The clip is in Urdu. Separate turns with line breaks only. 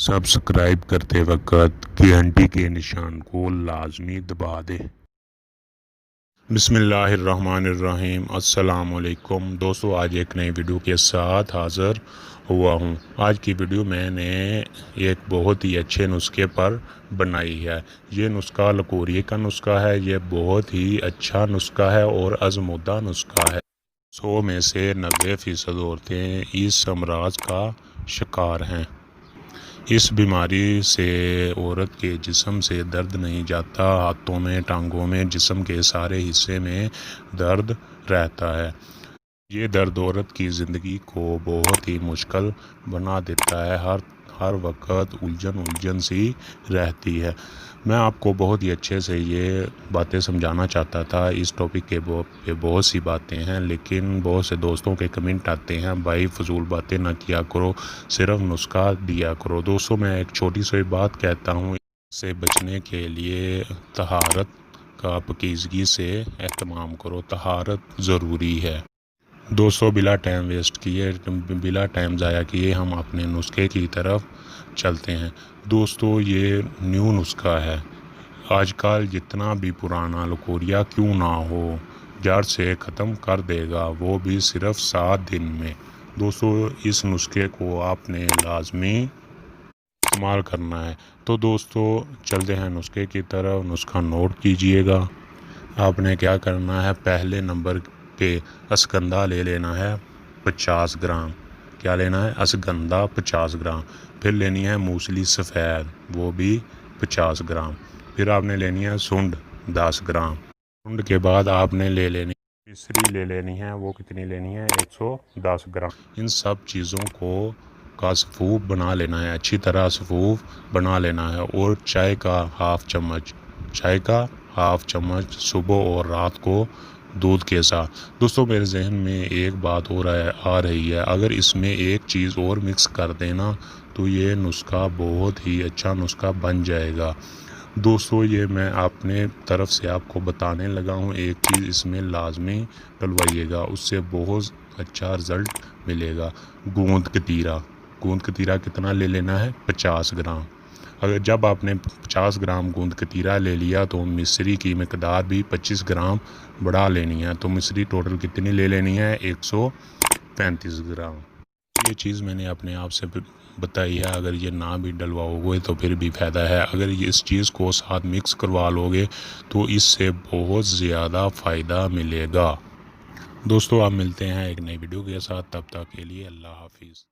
سبسکرائب کرتے وقت گھنٹی کے نشان کو لازمی دبا دیں۔ بسم اللہ الرحمن الرحیم۔ السلام علیکم دوستو، آج ایک نئی ویڈیو کے ساتھ حاضر ہوا ہوں۔ آج کی ویڈیو میں نے ایک بہت ہی اچھے نسخے پر بنائی ہے۔ یہ نسخہ لکوریے کا نسخہ ہے۔ یہ بہت ہی اچھا نسخہ ہے اور آزمودہ نسخہ ہے۔ 100 میں سے 90% عورتیں اس امراض کا شکار ہیں۔ اس بیماری سے عورت کے جسم سے درد نہیں جاتا، ہاتھوں میں، ٹانگوں میں، جسم کے سارے حصے میں درد رہتا ہے۔ یہ درد عورت کی زندگی کو بہت ہی مشکل بنا دیتا ہے۔ ہر وقت الجھن سی رہتی ہے۔ میں آپ کو بہت ہی اچھے سے یہ باتیں سمجھانا چاہتا تھا۔ اس ٹاپک پہ بہت سی باتیں ہیں، لیکن بہت سے دوستوں کے کمنٹ آتے ہیں، بھائی فضول باتیں نہ کیا کرو، صرف نسخہ دیا کرو۔ دوستوں، میں ایک چھوٹی سی بات کہتا ہوں، اس سے بچنے کے لیے طہارت کا پاکیزگی سے اہتمام کرو۔ طہارت ضروری ہے۔ دوستو، بلا ٹائم ویسٹ کیے، بلا ٹائم ضائع کیے ہم اپنے نسخے کی طرف چلتے ہیں۔ دوستو، یہ نیو نسخہ ہے۔ آج کل جتنا بھی پرانا لکوریا کیوں نہ ہو، جڑ سے ختم کر دے گا، وہ بھی صرف 7 دن میں۔ دوستو، اس نسخے کو آپ نے لازمی استعمال کرنا ہے۔ تو دوستو، چلتے ہیں نسخے کی طرف۔ نسخہ نوٹ کیجئے گا۔ آپ نے کیا کرنا ہے، پہلے نمبر پہ اشگندھا لے لینا ہے 50 گرام۔ کیا لینا ہے؟ اشگندھا 50 گرام۔ پھر لینی ہے موسلی سفید، وہ بھی 50 گرام۔ پھر آپ نے لینی ہے سنڈ 10 گرام۔ سنڈ کے بعد آپ نے لے لینی مصری لے لینی ہے، وہ کتنی لینی ہے؟ 110 گرام۔ ان سب چیزوں کا سفوف بنا لینا ہے، اچھی طرح سفوف بنا لینا ہے۔ اور چائے کا ہاف چمچ صبح اور رات کو دودھ کے ساتھ۔ دوستو، میرے ذہن میں ایک بات اور آ رہی ہے، اگر اس میں ایک چیز اور مکس کر دینا تو یہ نسخہ بہت ہی اچھا نسخہ بن جائے گا۔ دوستو، یہ میں اپنے طرف سے آپ کو بتانے لگا ہوں، ایک چیز اس میں لازمی ڈلوائیے گا، اس سے بہت اچھا رزلٹ ملے گا۔ گوند کتیرا کتنا لے لینا ہے؟ 50 گرام۔ جب آپ نے 50 گرام گوند کتیرا لے لیا تو مصری کی مقدار بھی 25 گرام بڑھا لینی ہے، تو مصری ٹوٹل کتنی لے لینی ہے؟ 135 گرام۔ یہ چیز میں نے اپنے آپ سے بتائی ہے، اگر یہ نہ بھی ڈلواؤ گے تو پھر بھی فائدہ ہے۔ اگر اس چیز کو ساتھ مکس کروا لو گے تو اس سے بہت زیادہ فائدہ ملے گا۔ دوستو، آپ ملتے ہیں ایک نئی ویڈیو کے ساتھ، تب تک کے لیے اللہ حافظ۔